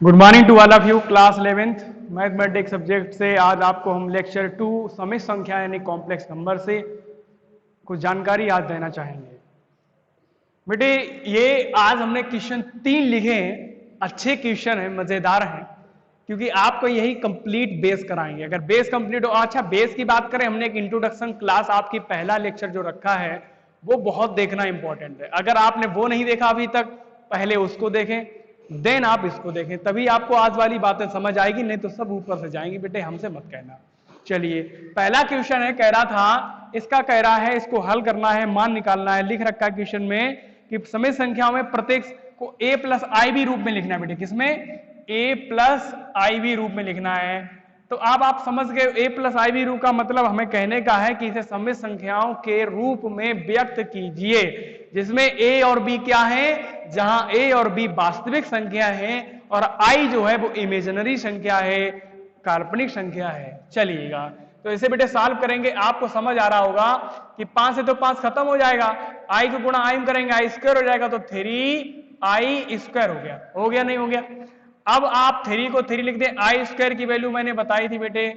Good morning to all of you. Class 11th mathematics subject से आज आपको हम लेक्चर 2 समिश्र संख्या यानी कॉम्प्लेक्स नंबर से कुछ जानकारी आज देना चाहेंगे। बेटे ये आज हमने क्वेश्चन 3 लिखे हैं, अच्छे क्वेश्चन हैं, मजेदार हैं, क्योंकि आपको यही कंप्लीट बेस कराएंगे। अगर बेस कंप्लीट हो, अच्छा बेस की बात करें, हमने एक इंट्रोडक्शन क्लास आपकी पहला लेक्चर जो रखा है वो बहुत देखना इंपॉर्टेंट है। अगर आपने वो नहीं देखा अभी तक, पहले उसको देखें, देन आप इसको देखें, तभी आपको आज वाली बातें समझ आएगी, नहीं तो सब ऊपर से जाएंगी। बेटे हमसे मत कहना। चलिए पहला क्वेश्चन है, कह रहा था इसका, कह रहा है इसको हल करना है, मान निकालना है। लिख रखा है क्वेश्चन में कि समिश्र संख्याओं में प्रत्येक को a प्लस आई बी रूप में लिखना है। बेटे किसमें? a प्लस आई बी रूप में लिखना है। तो अब आप समझ गए a प्लस आई बी रूप का मतलब हमें कहने का है कि इसे समिश्र संख्याओं के रूप में व्यक्त कीजिए, जिसमें a और b क्या है, जहां a और b वास्तविक संख्या है और i जो है वो इमेजिनरी संख्या है, काल्पनिक संख्या है। चलिएगा तो इसे बेटे सॉल्व करेंगे। आपको समझ आ रहा होगा कि 5 से तो 5 खत्म हो जाएगा, i को गुणा i में करेंगे i स्क्वायर हो जाएगा, तो 3i स्क्वायर हो गया नहीं हो गया? अब आप 3 को 3 लिख दें, i स्क्वायर की वैल्यू मैंने बताई थी बेटे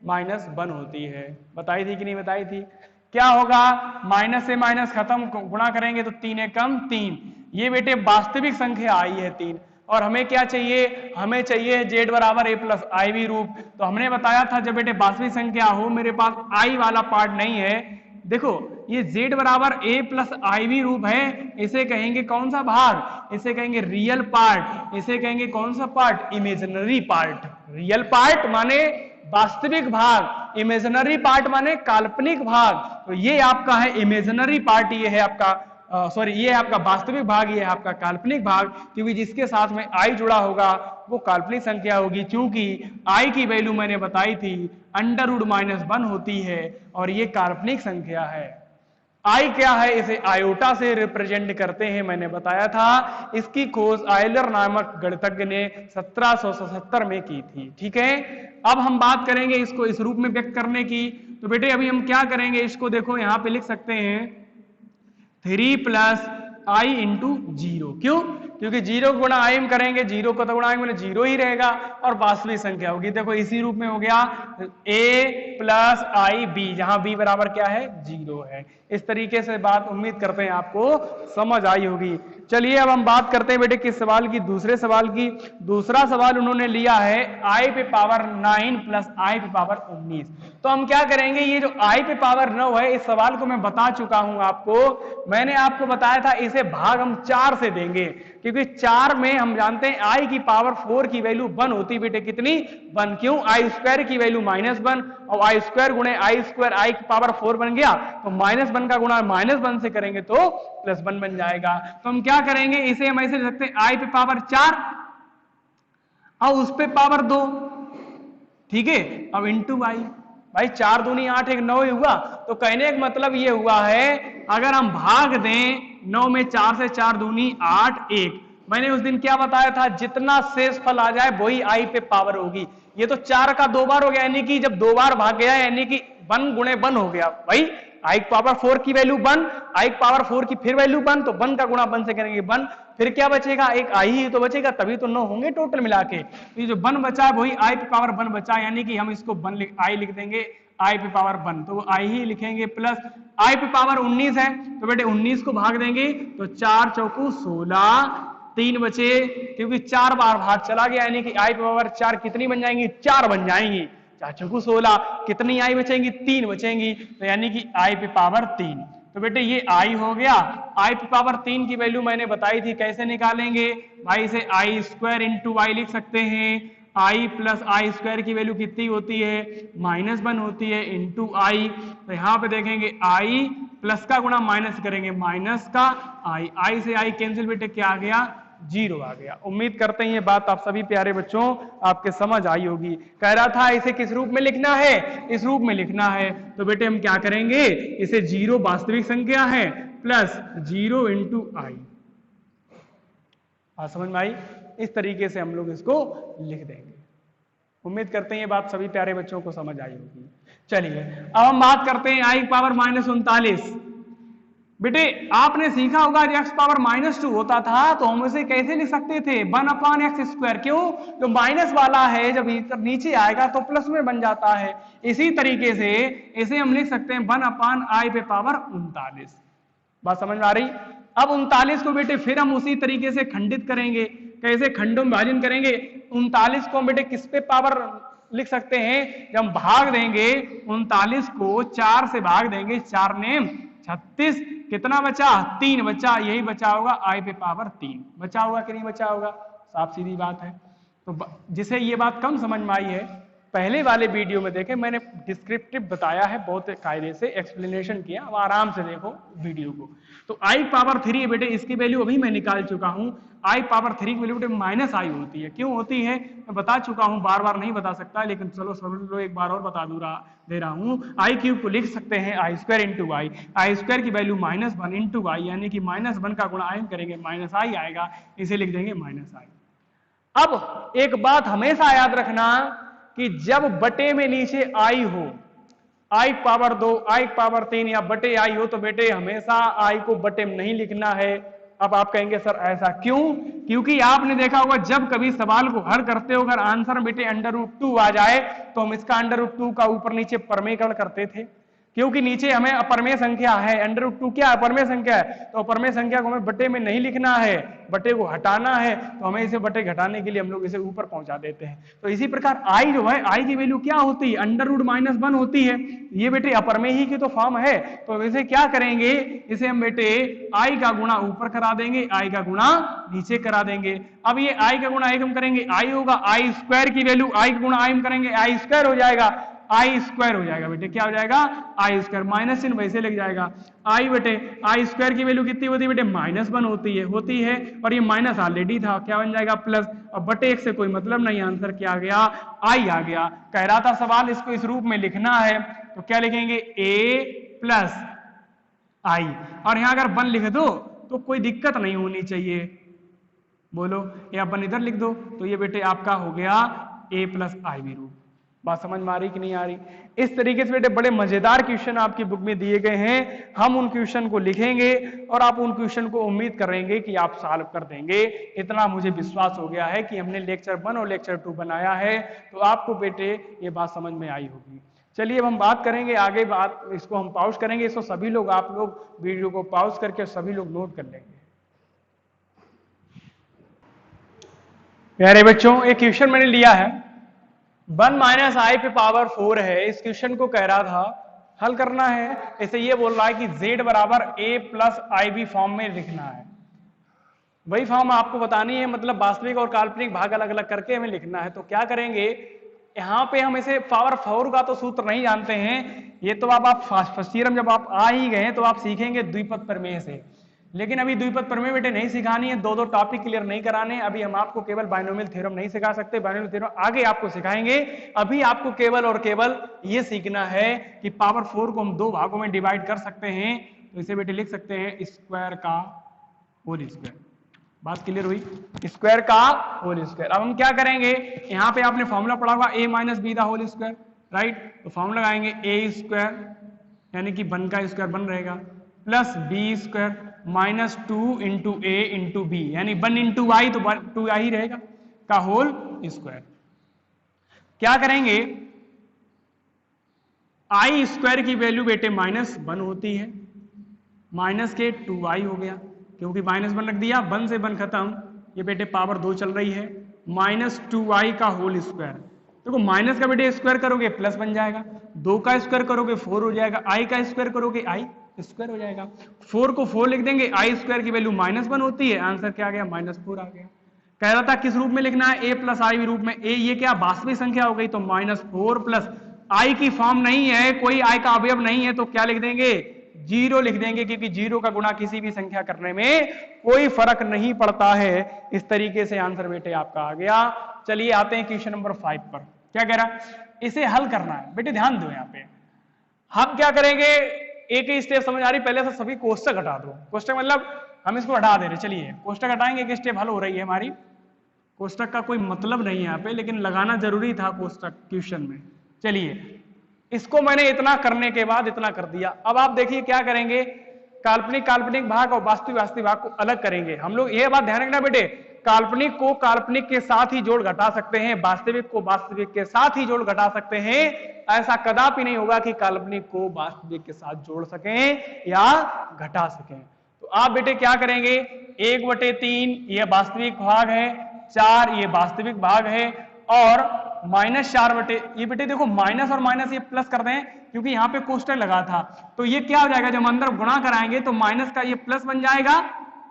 -1 होती है, बताई थी कि नहीं बताई थी? क्या होगा, माइनस से माइनस खत्म, गुणा करेंगे तो 3 एकम 3। ये बेटे वास्तविक संख्या आई है 3, और हमें क्या चाहिए, हमें चाहिए z बराबर a प्लस आई बी रूप। तो हमने बताया था जब बेटे वास्तविक संख्या हो, मेरे पास i वाला पार्ट नहीं है, देखो ये z बराबर a प्लस आई बी रूप है, इसे कहेंगे कौन सा भाग, इसे कहेंगे रियल पार्ट, इसे कहेंगे कौन सा part, imaginary part. Real part माने वास्तविक भाग, इमेजिनरी पार्ट माने काल्पनिक भाग। तो ये आपका है इमेजिनरी पार्ट, ये है आपका सॉरी ये है आपका वास्तविक भाग, ये है आपका काल्पनिक भाग, क्योंकि जिसके साथ में i जुड़ा होगा वो काल्पनिक संख्या होगी। क्योंकि i की वैल्यू मैंने बताई थी √-1 होती है और ये काल्पनिक संख्या है। i क्या है, इसे आयोटा से रिप्रेजेंट करते हैं, मैंने बताया था। इसकी खोज आयलर नामक गणितज्ञ ने 1777 में की थी। ठीक है, अब हम बात करेंगे इसको इस रूप में व्यक्त करने की। तो बेटे अभी हम क्या करेंगे, इसको देखो यहां पे लिख सकते हैं 3 प्लस आई इंटू 0। क्यों? क्योंकि 0 गुणा आई में करेंगे, 0 को तो गुणा में 0 ही रहेगा और वास्तविक संख्या होगी। देखो इसी रूप में हो गया a प्लस आई बी, जहां b बराबर क्या है, 0 है। इस तरीके से बात उम्मीद करते हैं आपको समझ आई होगी। चलिए अब हम बात करते हैं बेटे किस सवाल की, दूसरे सवाल की। दूसरा सवाल उन्होंने लिया है i पे पावर 9 प्लस i पे पावर 19। तो हम क्या करेंगे, ये जो i पे पावर 9 है, इस सवाल को मैं बता चुका हूं आपको, मैंने आपको बताया था इसे भाग हम 4 से देंगे, क्योंकि 4 में हम जानते हैं i की पावर 4 की वैल्यू 1 होती बेटे, कितनी, 1। क्यों? i स्क्वायर की वैल्यू -1 और i स्क्वायर गुणे i स्क्वायर i की पावर 4 बन गया, तो -1 का गुणा -1 से करेंगे तो +1 बन जाएगा। तो हम क्या करेंगे, इसे हम ऐसे लिख सकते हैं i पे पावर 4 और उस पे पावर 2। ठीक है, अब इंटू आई, भाई 4 दूनी 8 एक 9 ही हुआ। तो कहने का मतलब ये हुआ है, अगर हम भाग दें 9 में 4 से 4 दूनी 8 1, मैंने उस दिन क्या बताया था, जितना शेष फल आ जाए वही आई पे पावर होगी। ये तो 4 का 2 बार हो गया, यानी कि जब 2 बार भाग गया यानी कि 1 गुणे 1 हो गया। भाई आई पावर 4 की वैल्यू 1, आई पावर 4 की फिर वैल्यू 1, तो 1 का गुणा 1 से करेंगे 1, फिर क्या बचेगा, एक आई ही तो बचेगा, तभी तो 9 होंगे टोटल मिला के। तो ये जो 1 बचा है वही आई पे पावर 1 बचा, यानी कि हम इसको आई लिख देंगे, आई पे पावर 1, तो वो आई ही लिखेंगे, प्लस आई पे पावर 19 है, तो बेटे 19 को भाग देंगे तो 4 चौकू 16, 3 बचे, क्योंकि 4 बार भाग चला गया, यानी कि आई पे पावर 4 कितनी बन जाएंगी, 4 बन जाएंगी। 4 चौकू 16, कितनी आई बचेंगी, 3 बचेंगी, तो यानी कि आई पे पावर 3। तो बेटे ये आई हो गया। आई पे पावर 3 की वैल्यू मैंने बताई थी, कैसे निकालेंगे भाई, इसे आई स्क्वायर इंटू आई लिख सकते हैं। आई प्लस आई स्क्वायर की वैल्यू कितनी होती है, -1 होती है, इंटू आई। तो यहां पे देखेंगे आई प्लस का गुणा माइनस करेंगे, माइनस का आई, आई से आई कैंसिल, बेटे क्या आ गया, 0 आ गया। उम्मीद करते हैं ये बात आप सभी प्यारे बच्चों आपके समझ आई होगी। कह रहा था इसे किस रूप में लिखना है, इस रूप में लिखना है। तो बेटे हम क्या करेंगे, इसे 0 वास्तविक संख्या है प्लस 0 इंटू आई, समझ में आई? इस तरीके से हम लोग इसको लिख देंगे। उम्मीद करते हैं ये बात सभी प्यारे बच्चों को समझ आई होगी। चलिए अब हम बात करते हैं आई पावर -39। बेटे आपने सीखा होगा x पावर -2 होता था तो हम इसे कैसे लिख सकते थे 1/x²। क्यों? जो माइनस वाला है जब नीचे आएगा तो प्लस में बन जाता है। इसी तरीके से इसे हम लिख सकते हैं 1/i पे पावर 39। बात समझ में आ रही? अब 39 को बेटे फिर हम उसी तरीके से खंडित करेंगे। कैसे खंडों में विभाजन करेंगे? 39 को हम बेटे किस पे पावर लिख सकते हैं? जब हम भाग देंगे 39 को 4 से भाग देंगे, 4 ने 36, कितना बचा? 3 बचा। यही बचा होगा i पे पावर 3। बचा होगा कि नहीं बचा होगा? साफ सीधी बात है। तो जिसे ये बात कम समझ में आई है पहले वाले वीडियो में देखें, मैंने डिस्क्रिप्टिव बताया है, बहुत कायदे से एक्सप्लेनेशन किया। अब आराम से देखो वीडियो को। तो i पावर 3 है बेटे, इसकी वैल्यू अभी मैं निकाल चुका हूं। i पावर 3 की वैल्यू बेटे -i होती है। क्यों होती है मैं बता चुका हूं, बार बार नहीं बता सकता, लेकिन चलो समझ लो, एक बार और बता दे रहा हूं। i³ को लिख सकते हैं i² इंटू आई। i² की वैल्यू -1 इंटू आई, यानी कि -1 का गुणा i करेंगे -i आएगा, इसे लिख देंगे -i। अब एक बात हमेशा याद रखना कि जब बटे में नीचे i हो, i पावर 2, i पावर 3 या बटे i हो, तो बेटे हमेशा i को बटे में नहीं लिखना है। अब आप कहेंगे सर ऐसा क्यों? क्योंकि आपने देखा होगा जब कभी सवाल को हल करते हो अगर आंसर बेटे √2 आ जाए तो हम इसका √2 का ऊपर नीचे परमेयकरण करते थे, क्योंकि नीचे हमें अपरमेय संख्या है। √2 क्या अपरमेय संख्या है, तो अपरमेय संख्या को हमें बटे में नहीं लिखना है, बटे को हटाना है, तो हमें इसे बटे घटाने के लिए हम लोग इसे ऊपर पहुंचा देते हैं। तो इसी प्रकार i जो है, i की वैल्यू क्या होती है? √-1 होती है। ये बेटे अपरमेय ही की तो फॉर्म है, तो इसे क्या करेंगे? इसे हम बेटे i का गुणा ऊपर करा देंगे, i का गुणा नीचे करा देंगे। अब ये i का गुणा हम करेंगे, i होगा i² की वैल्यू i का गुणा i करेंगे, i² हो जाएगा, i² हो जाएगा बेटे। क्या हो जाएगा? i², माइनस चिन्ह वैसे लग जाएगा। i बेटे i² की वैल्यू कितनी होती है बेटे? -1 होती है, और ये माइनस ऑलरेडी था, क्या बन जाएगा? प्लस। अब बटे 1 से कोई मतलब नहीं, आंसर क्या आ गया? i आ गया। कह रहा था सवाल इसको इस रूप में लिखना है, तो क्या लिखेंगे? a + i, और यहां अगर 1 लिख दो तो कोई दिक्कत नहीं होनी चाहिए। बोलो, ये अपन इधर लिख दो, तो ये बेटे आपका हो गया a + i भी रूप। बात समझ में आ रही कि नहीं आ रही? इस तरीके से बेटे बड़े मजेदार क्वेश्चन आपकी बुक में दिए गए हैं। हम उन क्वेश्चन को लिखेंगे और आप उन क्वेश्चन को उम्मीद करेंगे कि आप सॉल्व कर देंगे। इतना मुझे विश्वास हो गया है कि हमने लेक्चर 1 और लेक्चर 2 बनाया है, तो आपको बेटे ये बात समझ में आई होगी। चलिए अब हम बात करेंगे आगे, बात इसको हम पॉज करेंगे, इसको सभी लोग, आप लोग वीडियो को पॉज करके सभी लोग नोट कर लेंगे। प्यारे बच्चों, एक क्वेश्चन मैंने लिया है, 1 - i पे पावर 4 है। इस क्वेश्चन को कह रहा था हल करना है। इसे ये बोल रहा है कि z बराबर a + ib फॉर्म में लिखना है। वही फॉर्म आपको बतानी है, मतलब वास्तविक और काल्पनिक भाग अलग अलग करके हमें लिखना है। तो क्या करेंगे, यहाँ पे हम इसे पावर 4 का तो सूत्र नहीं जानते हैं, ये तो आप फर्स्ट ईयर में जब आप आ ही गए तो आप सीखेंगे द्विपद प्रमेय से, लेकिन अभी द्विपद प्रमेय बेटे नहीं सिखानी है, दो टॉपिक क्लियर नहीं कराने। अभी हम आपको केवल बाइनोमियल थ्योरम नहीं सिखा सकते, बाइनोमियल थ्योरम आगे आपको सिखाएंगे। अभी आपको केवल और केवल ये सीखना है कि पावर 4 को हम 2 भागों में डिवाइड कर सकते हैं। तो इसे बेटे लिख सकते हैं स्क्वायर का होल स्क्वायर। बात क्लियर हुई? स्क्वायर का होल स्क्वायर। अब हम क्या करेंगे, यहाँ पे आपने फॉर्मूला पढ़ा होगा a - b the whole square, right? तो फॉर्मूला लगाएंगे a² यानी कि 1 का स्क्वायर 1 रहेगा, plus b² -2 into a into b, यानी 1 इंटू y तो 2y ही रहेगा, का होल स्क्वायर। क्या करेंगे, i² की वैल्यू बेटे -1 होती है, माइनस के 2y हो गया, क्योंकि -1 रख दिया, 1 से 1 खत्म, ये बेटे पावर 2 चल रही है, -2y का होल स्क्वायर। देखो माइनस का बेटे स्क्वायर करोगे प्लस बन जाएगा, 2 का स्क्वायर करोगे 4 हो जाएगा, i का स्क्वायर करोगे i स्क्वायर हो जाएगा। 4 को 4 लिख देंगे, i² की वैल्यू -1 होती है, आंसर क्या आ गया? -4 आ गया। कह रहा था किस रूप में लिखना है? a + i रूप में। a ये क्या वास्तविक संख्या हो गई, तो -4 प्लस i की फॉर्म नहीं है, कोई i का अवयव नहीं है, तो क्या लिख देंगे? 0 लिख देंगे, क्योंकि 0 का गुणा किसी भी संख्या करने में कोई फर्क नहीं पड़ता है। इस तरीके से आंसर बेटे आपका आ गया। चलिए आते हैं क्वेश्चन नंबर 5 पर। क्या कह रहा, इसे हल करना है। बेटे ध्यान दो, यहाँ पे हम क्या करेंगे, एक ही स्टेप समझ आ रही, पहले से सभी कोष्टक हटा दो। कोष्टक मतलब हम इसको हटा दे रहे, चलिए कोष्टक हटाएंगे, एक स्टेप हल हो रही है हमारी। कोष्टक का कोई मतलब नहीं है यहाँ पे, लेकिन लगाना जरूरी था कोष्टक क्वेश्चन में। चलिए इसको मैंने इतना करने के बाद इतना कर दिया। अब आप देखिए क्या करेंगे, काल्पनिक काल्पनिक भाग और वास्तविक वास्तविक भाग को अलग करेंगे। हम लोग ये बात ध्यान रखना बेटे, काल्पनिक को काल्पनिक के साथ ही जोड़ घटा सकते हैं, वास्तविक को वास्तविक के साथ ही जोड़ घटा सकते हैं। ऐसा कदापि नहीं होगा कि काल्पनिक को वास्तविक के साथ जोड़ सकें या घटा सकें। तो आप बेटे क्या करेंगे, 1/3 ये वास्तविक भाग है, 4 ये वास्तविक भाग है, और -4 ये बेटे देखो माइनस और माइनस ये प्लस कर दें क्योंकि यहाँ पे कोष्टक लगा था, तो ये क्या हो जाएगा, जब अंदर गुणा कराएंगे तो माइनस का ये प्लस बन जाएगा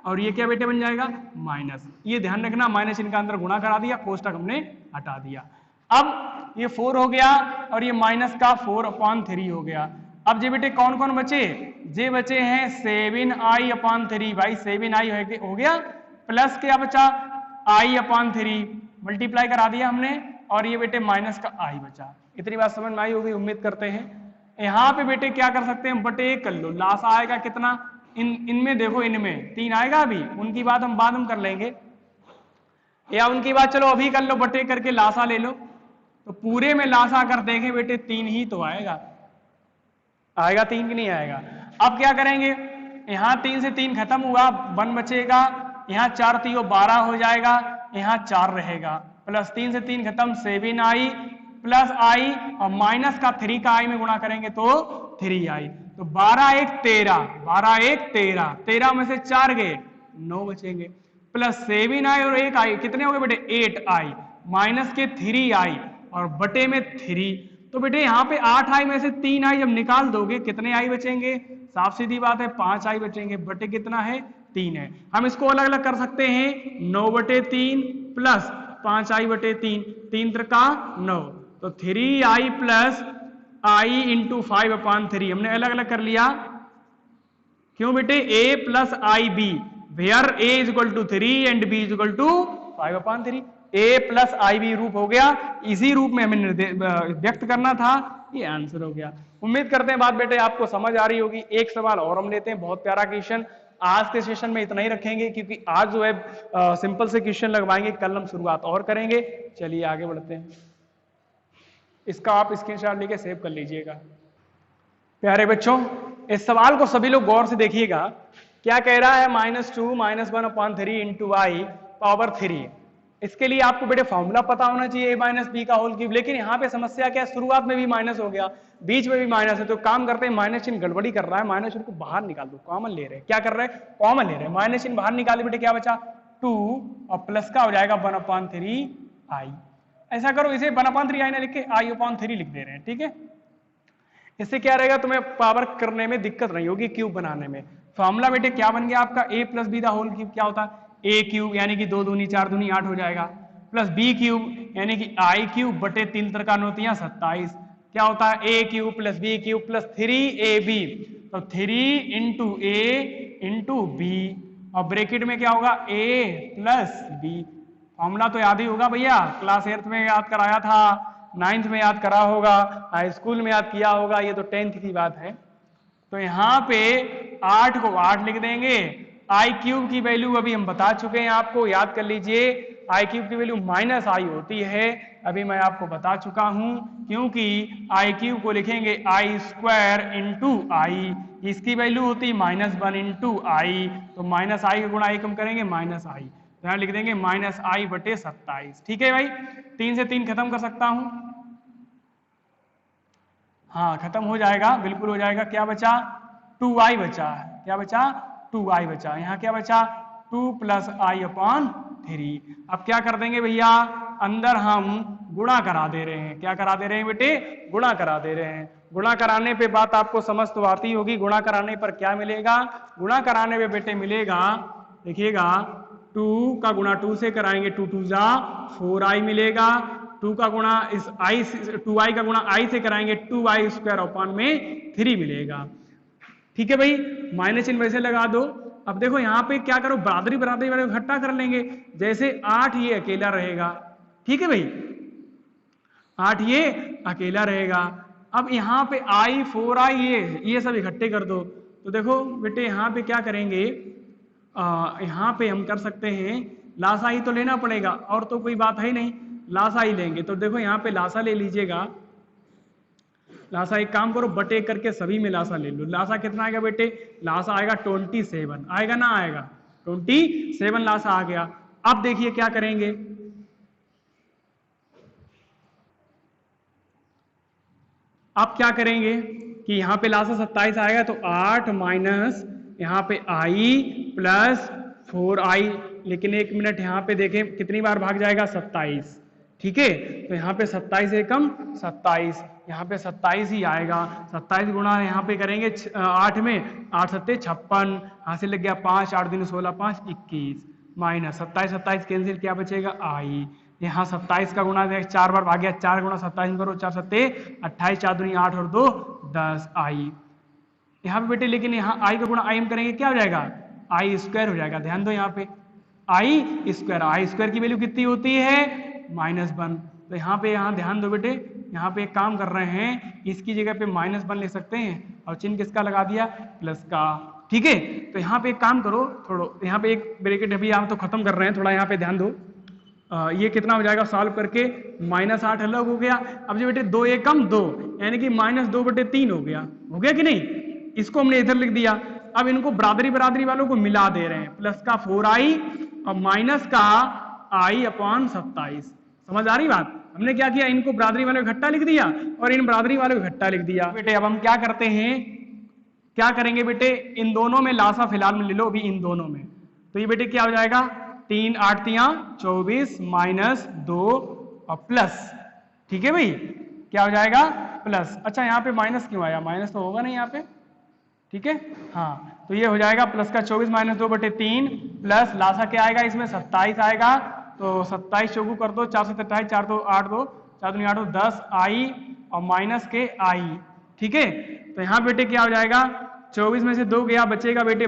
और ये क्या बेटे बन जाएगा माइनस। ये ध्यान रखना, माइनस इनका अंदर गुणा करा दिया, कोष्टक हमने हटा दिया। अब ये 4 हो गया और ये माइनस का 4/3 हो गया। अब ये बेटे कौन कौन बचे, जे बचे हैं 7i/3, भाई 7i हो गया, प्लस क्या बचा i/3, मल्टीप्लाई करा दिया हमने, और ये बेटे माइनस का i बचा। इतनी बात समझ में आई होगी उम्मीद करते हैं। यहाँ पे बेटे क्या कर सकते हैं, बटे कर लो, लास आएगा कितना, इनमें देखो, इनमें 3 आएगा, अभी उनकी बात हम बाद में कर लेंगे, या उनकी बात चलो अभी कर लो, बटे करके लासा ले लो, तो पूरे में लासा कर देंगे बेटे 3 ही तो आएगा, आएगा 3 की नहीं आएगा। अब क्या करेंगे, यहाँ 3 से 3 खत्म हुआ, 1 बचेगा, यहाँ 4 3 12 हो जाएगा, यहाँ 4 रहेगा, प्लस 3 से 3 खत्म, 7i प्लस i, और माइनस का 3 का i में गुणा करेंगे तो 3i, तो 12 1 13, 12 1 13, 13 में से 4 गए 9 बचेंगे, प्लस 7i और 1i कितने हो गए बेटे 8i, माइनस के 3i और बटे में 3, तो बेटे यहाँ पे 8i में से 3i जब निकाल दोगे कितने i बचेंगे, साफ सीधी बात है 5i बचेंगे, बटे कितना है 3 है। हम इसको अलग अलग कर सकते हैं, 9/3 प्लस 5i/3, 3 त्रिका 9, तो 3i प्लस i इंटू 5/3 हमने अलग अलग कर लिया, क्यों बेटे a plus i b, where a is equal to 3 and b is equal to 5/3, a plus i b रूप हो गया, इसी रूप में हमें व्यक्त करना था, ये आंसर हो गया। उम्मीद करते हैं बात बेटे आपको समझ आ रही होगी। एक सवाल और हम लेते हैं, बहुत प्यारा क्वेश्चन, आज के सेशन में इतना ही रखेंगे क्योंकि आज जो है सिंपल से क्वेश्चन लगवाएंगे, कल हम शुरुआत और करेंगे। चलिए आगे बढ़ते हैं, इसका आप स्क्रीनशॉट लेके सेव कर लीजिएगा। प्यारे बच्चों, इस सवाल को सभी लोग गौर से देखिएगा, क्या कह रहा है, -2 -1/3 इंटू आई पावर 3। इसके लिए आपको बेटे फॉर्मूला पता होना चाहिए a - b का होल क्यूब, लेकिन यहाँ पे समस्या क्या है, शुरुआत में भी माइनस हो गया, बीच में भी माइनस है, तो काम करते हैं माइनस चिन्ह गड़बड़ी कर रहा है, माइनस चिन्ह को बाहर निकाल दो, कॉमन ले रहे हैं, क्या कर रहे हैं कॉमन ले रहे हैं, माइनस चिन्ह बाहर निकाले बेटे क्या बचा 2 और प्लस का हो जाएगा 1/3i। ऐसा करो, इसे 1/3i ना लिख के i/3 लिख दे रहे हैं, ठीक है। इससे क्या रहेगा, तुम्हें पावर करने में दिक्कत नहीं होगी, क्यूब बनाने में। फॉर्मूला बेटे क्या बन गया आपका, a + b दा होल क्यूब क्या होता है, a क्यूब यानी कि 2 दूनी 4 दूनी 8 हो जाएगा, प्लस b क्यूब यानी कि i क्यूब बटे 3 त्रिका 9 तियां 27, क्या होता है a cube plus b cube plus 3ab, तो 3 इंटू a इंटू b, और ब्रैकेट में क्या होगा a प्लस b। फॉर्मूला तो याद ही होगा भैया, क्लास 8th में याद कराया था, 9th में याद करा होगा, हाई स्कूल में याद किया होगा, ये तो 10th की बात है। तो यहाँ पे 8 को 8 लिख देंगे, आई क्यूब की वैल्यू अभी हम बता चुके हैं आपको, याद कर लीजिए, आई क्यूब की वैल्यू -i होती है, अभी मैं आपको बता चुका हूं, क्योंकि आई क्यूब को लिखेंगे i² इंटू आई, इसकी वैल्यू होती -1 इंटू आई, तो -i का गुणा 1 हम करेंगे -i, तो यहां लिख देंगे -i/27, ठीक है भाई। 3 से 3 खत्म कर सकता हूं, हाँ खत्म हो जाएगा, बिल्कुल हो जाएगा। क्या बचा 2i बचा, क्या बचा 2i बचा, यहाँ क्या बचा 2 + i/3। अब क्या कर देंगे भैया, अंदर हम गुणा करा दे रहे हैं, क्या करा दे रहे हैं बेटे, गुणा करा दे रहे हैं। गुणा कराने पे बात आपको समझ तो आती होगी, गुणा कराने पर क्या मिलेगा, गुणा कराने पे बेटे मिलेगा, देखिएगा 2 का गुणा 2 से कराएंगे, 2 2 जा 4i मिलेगा, 2 का गुणा इस i 2i का गुणा i से कराएंगे 2i² में 3 मिलेगा, ठीक है भाई। माइनस चिन्ह वैसे लगा दो। अब देखो यहाँ पे क्या करो, बराबरी बराबरी वाले इकट्ठा कर लेंगे, जैसे 8 ये अकेला रहेगा, ठीक है भाई, 8 ये अकेला रहेगा। अब यहाँ पे i 4i ये सब इकट्ठे कर दो, तो देखो बेटे यहाँ पे क्या करेंगे, यहाँ पे हम कर सकते हैं, लासा ही तो लेना पड़ेगा, और तो कोई बात है नहीं, लासा ही लेंगे। तो देखो यहाँ पे लासा ले लीजिएगा, लासा एक काम करो, बटे करके सभी में लासा ले लो। लासा कितना आएगा बेटे? लासा आएगा 27, आएगा ना आएगा? 27 लासा आ गया। अब देखिए क्या करेंगे, आप क्या करेंगे कि यहां पे लासा 27 आएगा तो 8 माइनस यहां पे आई प्लस 4i, लेकिन एक मिनट यहां पे देखें कितनी बार भाग जाएगा? 27, ठीक है। तो यहाँ पे 27 एकम 27, यहाँ पे 27 ही आएगा। 27 गुणा यहाँ पे करेंगे 8 में, 8 सत्ते 56, यहाँ से लग गया 5, 8 दिन 16, 5 21 माइनस 27, 27 कैंसिल, क्या बचेगा? आई। यहाँ 27 का गुणा 4 बार भाग गया, 4 गुणा 27 करो, 4 सत्ते 28, 4 दूनी 8 और 2 10 आई। यहाँ पे बेटे लेकिन यहाँ आई का गुणा आई में करेंगे क्या हो जाएगा? आई स्क्वायर हो जाएगा। ध्यान दो यहाँ पे आई स्क्वायर की वैल्यू कितनी होती है? -1। तो यहाँ ध्यान दो बेटे, यहाँ पे एक काम कर रहे हैं, इसकी जगह पे -1 ले सकते हैं और चिन्ह किसका लगा दिया? प्लस का, ठीक है। तो यहाँ पे एक काम करो, थोड़ा यहाँ पे एक ब्रैकेट अभी आप तो खत्म कर रहे हैं, थोड़ा यहाँ पे ध्यान दो। ये कितना हो जाएगा सॉल्व करके? -8 अलग हो गया। अब जो बेटे 2 एकम 2 यानी कि -2/3 हो गया कि नहीं? इसको हमने इधर लिख दिया। अब इनको बरादरी वालों को मिला दे रहे हैं, प्लस का 4i और माइनस का i/27। समझ आ रही बात? हमने क्या किया, इनको बरादरी वालों को इकट्ठा लिख दिया और इन बरादरी वालों को इकट्ठा लिख दिया। बेटे अब हम क्या करते हैं, क्या करेंगे बेटे, इन दोनों में लासा फिलहाल में ले लो अभी, इन दोनों में। तो ये बेटे क्या हो जाएगा? 3 8 24 -2 और प्लस, ठीक है भाई, क्या हो जाएगा? प्लस। अच्छा यहाँ पे माइनस क्यों आया? माइनस तो होगा नहीं यहाँ पे, ठीक है। हाँ तो ये हो जाएगा प्लस का 24 - 2/3 प्लस लासा क्या आएगा इसमें? 27 आएगा। तो 27 चौगु कर दो, 4 7 28, 4 2 8 2 4 2 8 2 10 आई और माइनस के आई, ठीक है। तो यहाँ बेटे क्या हो जाएगा? 24 में से 2 गया, बचेगा बेटे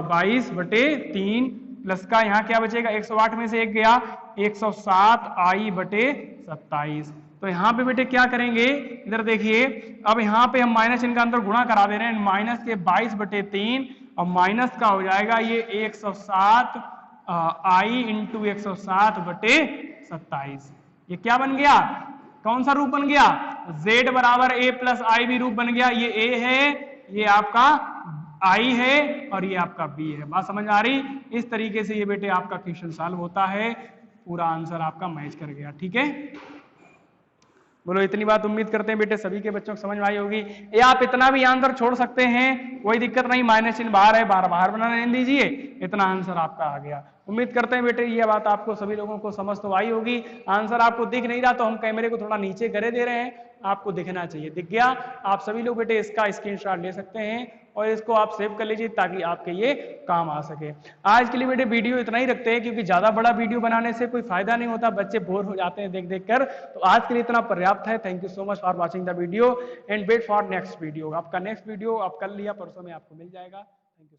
22/3 प्लस का यहाँ क्या बचेगा? 108 में से 1 गया, 107 i/27। तो यहाँ पे बेटे क्या करेंगे, इधर देखिए, अब यहाँ पे हम माइनस इनका अंदर गुणा करा दे रहे हैं, माइनस के 22/3 और माइनस का हो जाएगा ये 107 i × 107/27। ये क्या बन गया? कौन सा रूप बन गया? z = a + i रूप बन गया। ये a है, ये आपका i है और ये आपका b है। बात समझ आ रही? इस तरीके से ये बेटे आपका क्वेश्चन सॉल्व होता है, पूरा आंसर आपका मैच कर गया, ठीक है। बोलो इतनी बात उम्मीद करते हैं बेटे सभी के बच्चों को समझ में आई होगी। या आप इतना भी आंसर छोड़ सकते हैं, कोई दिक्कत नहीं, माइनस चिन्ह बाहर है, बाहर बनाने दीजिए, इतना आंसर आपका आ गया। उम्मीद करते हैं बेटे ये बात आपको सभी लोगों को समझ तो आई होगी। आंसर आपको दिख नहीं रहा तो हम कैमरे को थोड़ा नीचे करे दे रहे हैं, आपको दिखना चाहिए। दिख गया? आप सभी लोग बेटे इसका स्क्रीनशॉट ले सकते हैं और इसको आप सेव कर लीजिए ताकि आपके ये काम आ सके। आज के लिए बेटे वीडियो इतना ही रखते हैं, क्योंकि ज्यादा बड़ा वीडियो बनाने से कोई फायदा नहीं होता, बच्चे बोर हो जाते हैं देख देख कर। तो आज के लिए इतना पर्याप्त है। Thank you so much for watching the video and wait for next video. आपका नेक्स्ट वीडियो आप कल या परसों में आपको मिल जाएगा। Thank you.